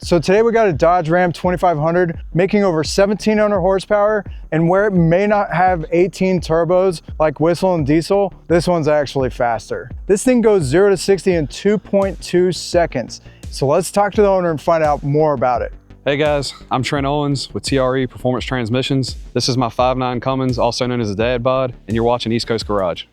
So today we got a Dodge Ram 2500 making over 1,700 horsepower, and where it may not have 18 turbos like Whistle and Diesel, this one's actually faster. This thing goes 0 to 60 in 2.2 seconds. So let's talk to the owner and find out more about it. Hey guys, I'm Trent Owens with TRE Performance Transmissions. This is my 5.9 Cummins, also known as a dad bod, and you're watching East Coast Garage.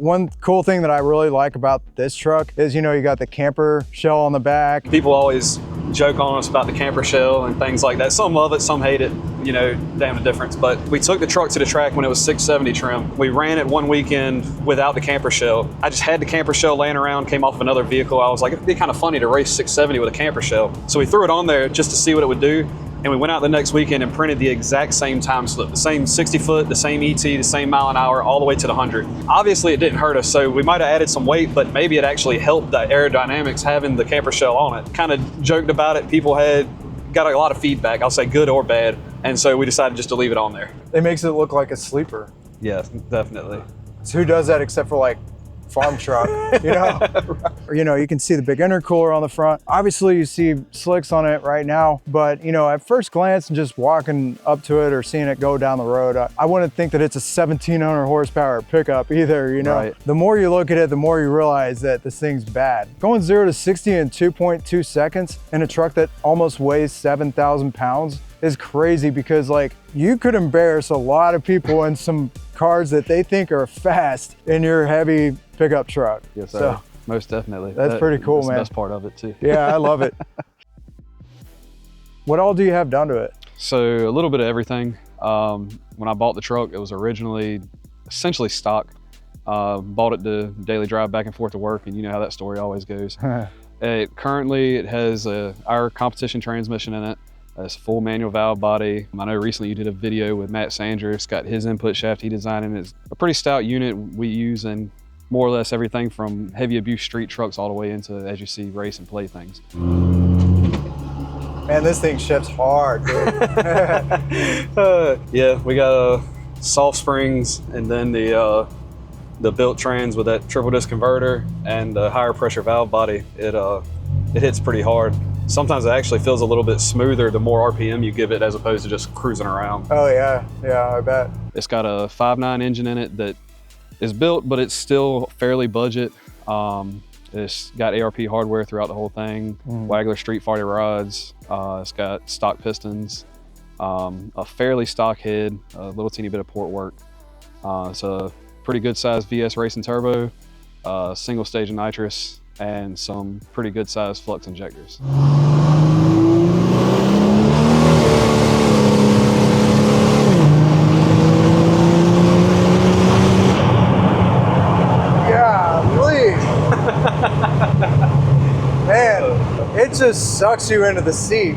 One cool thing that I really like about this truck is, you got the camper shell on the back. People always joke on us about the camper shell and things like that. Some love it, some hate it, damn the difference. But we took the truck to the track when it was 670 trim. We ran it one weekend without the camper shell. I just had the camper shell laying around, came off of another vehicle. I was like, it'd be kind of funny to race 670 with a camper shell. So we threw it on there just to see what it would do. And we went out the next weekend and printed the exact same time slip, the same 60 foot, the same ET, the same mile an hour, all the way to the 100. Obviously it didn't hurt us, so we might have added some weight, but maybe it actually helped the aerodynamics having the camper shell on it. Kind of joked about it. People got a lot of feedback, I'll say good or bad. And so we decided just to leave it on there. It makes it look like a sleeper. Yeah, definitely. So who does that except for like farm truck, You can see the big intercooler on the front. Obviously you see slicks on it right now, but at first glance and just walking up to it or seeing it go down the road, I wouldn't think that it's a 1,700 horsepower pickup either, Right. The more you look at it, the more you realize that this thing's bad. Going 0 to 60 in 2.2 seconds in a truck that almost weighs 7,000 pounds is crazy, because you could embarrass a lot of people in some cars that they think are fast in your heavy pickup truck. Yes, sir. So, most definitely. That's pretty cool, man. That's the best part of it too. Yeah, I love it. What all do you have done to it? So a little bit of everything. When I bought the truck, it was originally essentially stock. Bought it to daily drive back and forth to work, and you know how that story always goes. Currently it has our competition transmission in it. It's a full manual valve body. I know recently you did a video with Matt Sanger. It's got his input shaft he designed, and it's a pretty stout unit. We use in more or less everything from heavy abuse street trucks all the way into, as you see, race and play things. Man, this thing shifts hard, dude. Yeah, we got soft springs, and then the built trans with that triple disc converter and the higher pressure valve body. It hits pretty hard. Sometimes it actually feels a little bit smoother the more RPM you give it, as opposed to just cruising around. Oh yeah, I bet. It's got a 5.9 engine in it that is built, but it's still fairly budget. It's got ARP hardware throughout the whole thing, Wagler Street 40 rods. It's got stock pistons, a fairly stock head, a little teeny bit of port work. It's a pretty good sized VS Racing Turbo, single stage of nitrous, and some pretty good sized flux injectors. Golly. Man, it just sucks you into the seat.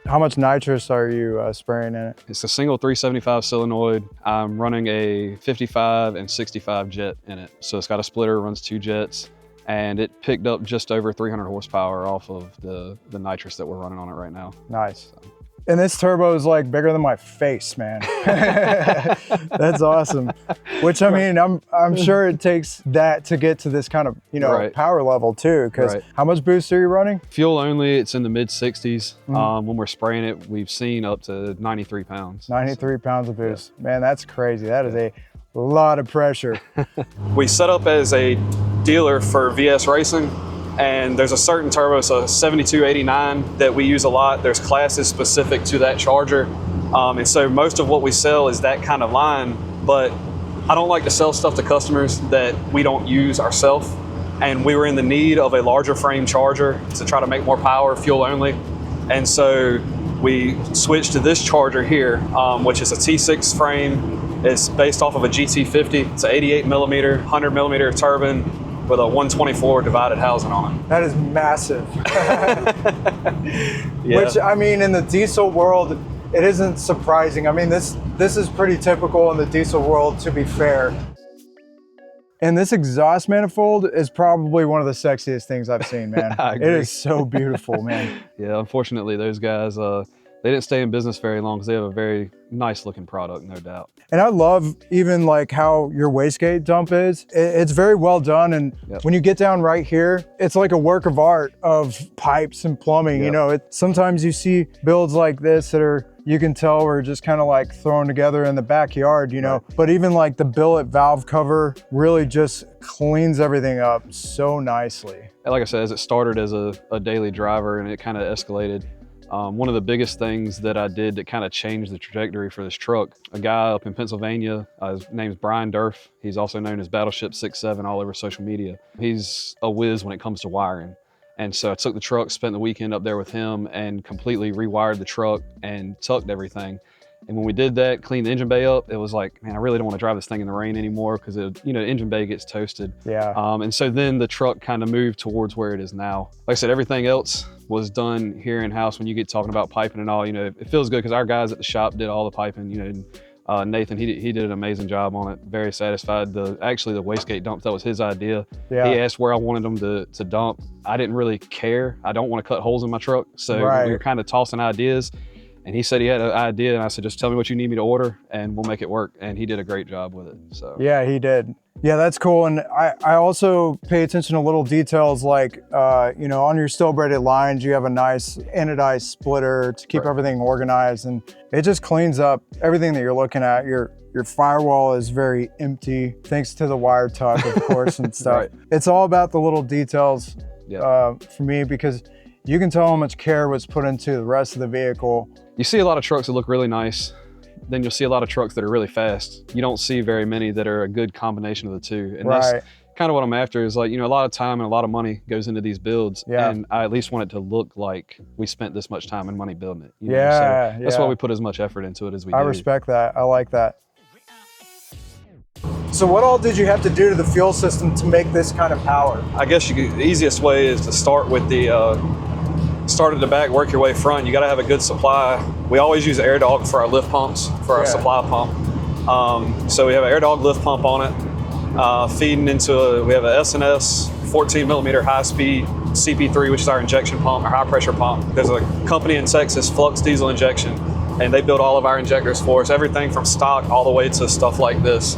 How much nitrous are you spraying in it? It's a single 375 solenoid. I'm running a 55 and 65 jet in it. So it's got a splitter, runs 2 jets, and it picked up just over 300 horsepower off of the nitrous that we're running on it right now. Nice. And this turbo is bigger than my face, man. That's awesome. Which, I mean, I'm sure it takes that to get to this kind of, Right. power level too, because Right. How much boost are you running? Fuel only, it's in the mid 60s. When we're spraying it, we've seen up to 93 pounds. 93 pounds of boost. Yeah. Man, that's crazy. That is a lot of pressure. We set up as a dealer for VS Racing, and there's a certain turbo, so 7289, that we use a lot. There's classes specific to that charger. And so most of what we sell is that kind of line, but I don't like to sell stuff to customers that we don't use ourselves. And we were in the need of a larger frame charger to try to make more power, fuel only. And so we switched to this charger here, which is a T6 frame. It's based off of a GT50. It's an 88 millimeter, 100 millimeter turbine with a 124 divided housing on it. That is massive. Yeah. Which, I mean, in the diesel world, it isn't surprising. I mean, this is pretty typical in the diesel world, to be fair. And this exhaust manifold is probably one of the sexiest things I've seen, man. I agree. It is so beautiful, man. Yeah, unfortunately, those guys, They didn't stay in business very long because they have a very nice looking product, no doubt. And I love even like how your wastegate dump is. It's very well done. And when you get down right here, it's like a work of art of pipes and plumbing. You know, sometimes you see builds like this that are, you can tell we're just kind of like thrown together in the backyard, you know, but even like the billet valve cover really just cleans everything up so nicely. Like I said, as it started as a daily driver and it kind of escalated. One of the biggest things that I did that kind of changed the trajectory for this truck, a guy up in Pennsylvania, his name's Brian Durf. He's also known as Battleship 67 all over social media. He's a whiz when it comes to wiring. And so I took the truck, spent the weekend up there with him and completely rewired the truck and tucked everything. And when we did that, cleaned the engine bay up, it was like, man, I really don't want to drive this thing in the rain anymore because, you know, the engine bay gets toasted. Yeah. And so then the truck kind of moved towards where it is now. Like I said, everything else was done here in-house. When you get talking about piping and all, you know, it feels good because our guys at the shop did all the piping, you know. Nathan, he did an amazing job on it. Very satisfied. Actually, the wastegate dump, that was his idea. Yeah. He asked where I wanted them to dump. I didn't really care. I don't want to cut holes in my truck. So we were kind of tossing ideas. And he said he had an idea, and I said, just tell me what you need me to order, and we'll make it work. And he did a great job with it. So yeah, he did. Yeah, that's cool. And I also pay attention to little details like, you know, on your steel braided lines, you have a nice anodized splitter to keep everything organized. And it just cleans up everything that you're looking at. Your firewall is very empty, thanks to the wire tuck, of course, and stuff. It's all about the little details for me, because you can tell how much care was put into the rest of the vehicle. You see a lot of trucks that look really nice. Then you'll see a lot of trucks that are really fast. You don't see very many that are a good combination of the two. And that's kind of what I'm after is, like, you know, a lot of time and a lot of money goes into these builds. And I at least want it to look like we spent this much time and money building it. You know? So that's why we put as much effort into it as we do. I respect that. I like that. So what all did you have to do to the fuel system to make this kind of power? I guess the easiest way is to start with start at the back, work your way front. You got to have a good supply. We always use air dog for our lift pumps, for our supply pump. So we have an air dog lift pump on it, feeding into we have a S&S 14 millimeter high speed CP3, which is our injection pump, our high pressure pump. There's a company in Texas, Cummins Diesel Injection, and they build all of our injectors for us, everything from stock all the way to stuff like this.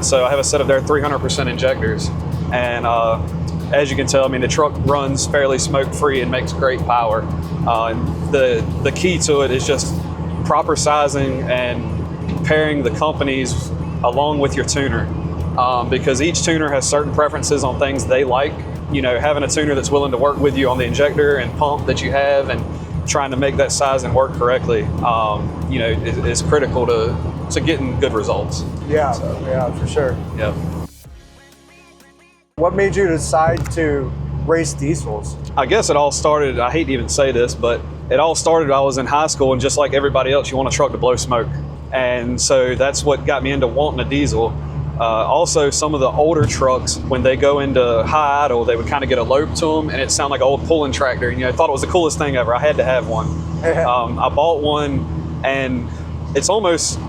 So I have a set of their 300% injectors. And as you can tell, I mean, the truck runs fairly smoke-free and makes great power. And the key to it is just proper sizing and pairing the companies along with your tuner. Because each tuner has certain preferences on things they like. You know, having a tuner that's willing to work with you on the injector and pump that you have and trying to make that size and work correctly, you know, is critical to getting good results. Yeah, yeah, for sure. Yeah. What made you decide to race diesels? I guess it all started, I hate to even say this, but it all started, I was in high school, and just like everybody else, you want a truck to blow smoke. And so that's what got me into wanting a diesel. Also, some of the older trucks, when they go into high idle, they would kind of get a lope to them, and it sounded like an old pulling tractor. And, you know, I thought it was the coolest thing ever. I had to have one. I bought one, and it's almost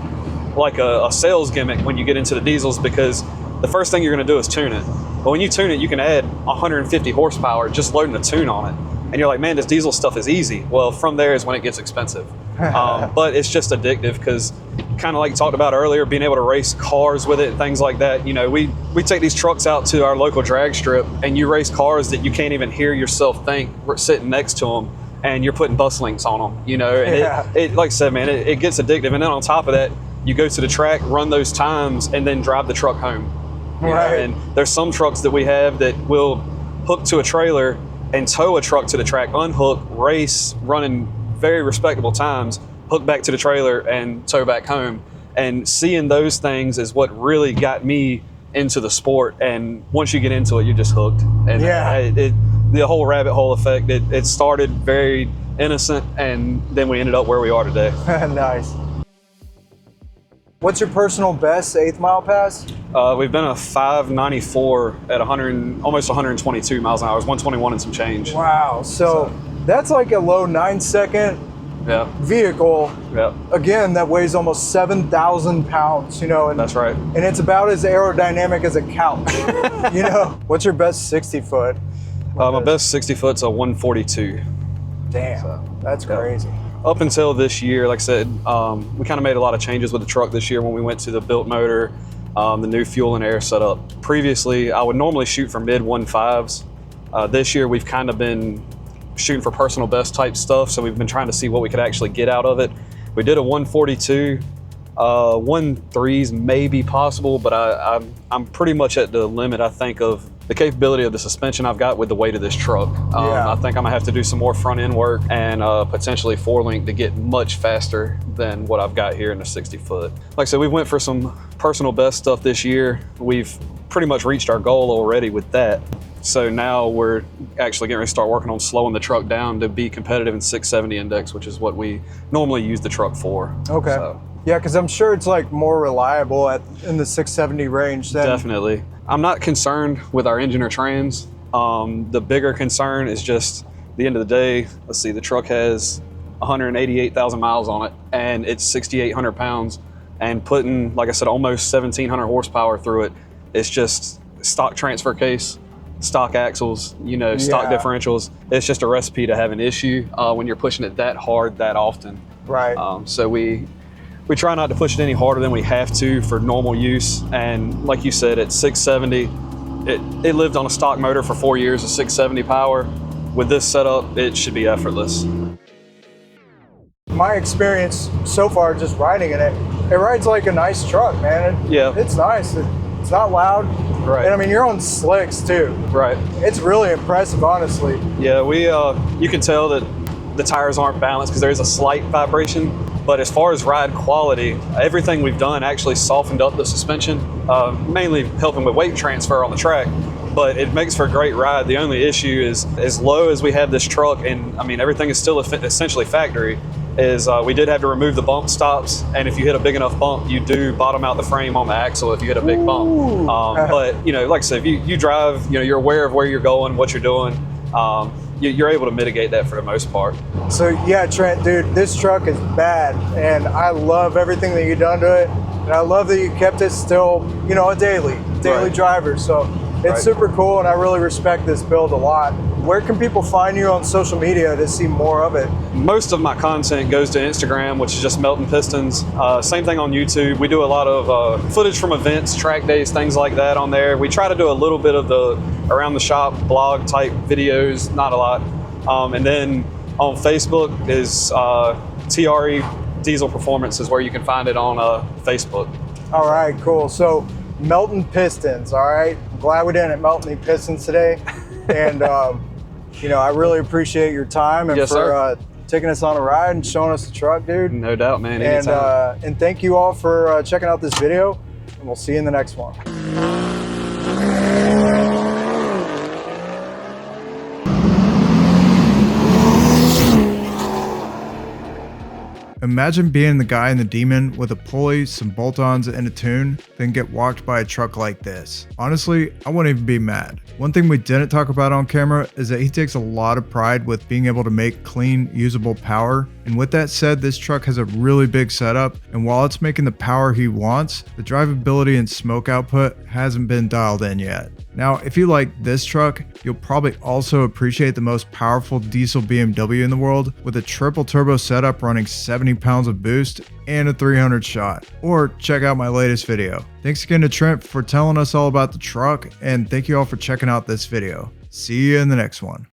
like a sales gimmick when you get into the diesels, because the first thing you're going to do is tune it. But when you tune it, you can add 150 horsepower just loading a tune on it. And you're like, man, this diesel stuff is easy. Well, from there is when it gets expensive. But it's just addictive, because kind of like you talked about earlier, being able to race cars with it and things like that. You know, we take these trucks out to our local drag strip, and you race cars that you can't even hear yourself think. We're sitting next to them, and you're putting bus links on them, you know. And it like I said, man, it gets addictive. And then on top of that, you go to the track, run those times, and then drive the truck home. Right. And there's some trucks that we have that will hook to a trailer and tow a truck to the track, unhook, race, running very respectable times, hook back to the trailer and tow back home. And seeing those things is what really got me into the sport. And once you get into it, you're just hooked. And the whole rabbit hole effect, it started very innocent, and then we ended up where we are today. Nice. What's your personal best 8th mile pass? We've been a 594 at almost 122 miles an hour. It was 121 and some change. Wow. So that's like a low 9-second vehicle. Yeah. Again, that weighs almost 7,000 pounds, you know. And, that's right. And it's about as aerodynamic as a couch, you know. What's your best 60 foot? My best 60 foot's a 142. Damn, that's crazy. up until this year, like I said, we kind of made a lot of changes with the truck this year when we went to the built motor, the new fuel and air setup. Previously, I would normally shoot for mid 1.5s. This year, we've kind of been shooting for personal best type stuff, so we've been trying to see what we could actually get out of it. We did a 142. 1.3s may be possible, but I'm pretty much at the limit, I think, of the capability of the suspension I've got with the weight of this truck. I think I'm gonna have to do some more front end work and potentially 4-link to get much faster than what I've got here in the 60 foot. Like I said, we went for some personal best stuff this year. We've pretty much reached our goal already with that. So now we're actually getting ready to start working on slowing the truck down to be competitive in 670 index, which is what we normally use the truck for. Okay. So, yeah, because I'm sure it's like more reliable in the 670 range than... Definitely. I'm not concerned with our engine or trans. The bigger concern is just the end of the day. Let's see, the truck has 188,000 miles on it and it's 6,800 pounds, and putting, like I said, almost 1,700 horsepower through it. It's just stock transfer case, stock axles, stock differentials. It's just a recipe to have an issue when you're pushing it that hard that often. Right. So we try not to push it any harder than we have to for normal use. And like you said, at 670, it lived on a stock motor for 4 years of 670 power. With this setup, it should be effortless. My experience so far just riding in it, it rides like a nice truck, man. It's nice. It's not loud. Right. And I mean, you're on slicks too. Right. It's really impressive, honestly. Yeah, you can tell that the tires aren't balanced because there is a slight vibration. But as far as ride quality, everything we've done actually softened up the suspension, mainly helping with weight transfer on the track. But it makes for a great ride. The only issue is, as low as we have this truck, and I mean, everything is still essentially factory, is we did have to remove the bump stops. And if you hit a big enough bump, you do bottom out the frame on the axle if you hit a big bump. But, like I said, if you drive, you're aware of where you're going, what you're doing. You're able to mitigate that for the most part. So yeah, Trent, dude, this truck is bad, and I love everything that you've done to it, and I love that you kept it still, a daily Right. driver. So it's super cool, and I really respect this build a lot. Where can people find you on social media to see more of it? Most of my content goes to Instagram, which is just Melton Pistons. Same thing on YouTube. We do a lot of footage from events, track days, things like that on there. We try to do a little bit of the around the shop blog type videos, not a lot. And then on Facebook is TRE Diesel Performance is where you can find it on Facebook. All right, cool. So Melton Pistons, all right? I'm glad we didn't Melton Pistons today. And, I really appreciate your time and Yes, for taking us on a ride and showing us the truck, dude. No doubt, man. Anytime. And thank you all for checking out this video, and we'll see you in the next one. Imagine being the guy in the Demon with a pulley, some bolt-ons, and a tune, then get walked by a truck like this. Honestly, I wouldn't even be mad. One thing we didn't talk about on camera is that he takes a lot of pride with being able to make clean, usable power. And with that said, this truck has a really big setup, and while it's making the power he wants, the drivability and smoke output hasn't been dialed in yet. Now, if you like this truck, you'll probably also appreciate the most powerful diesel BMW in the world with a triple turbo setup running 70 pounds of boost and a 300 shot. Or check out my latest video. Thanks again to Trent for telling us all about the truck, and thank you all for checking out this video. See you in the next one.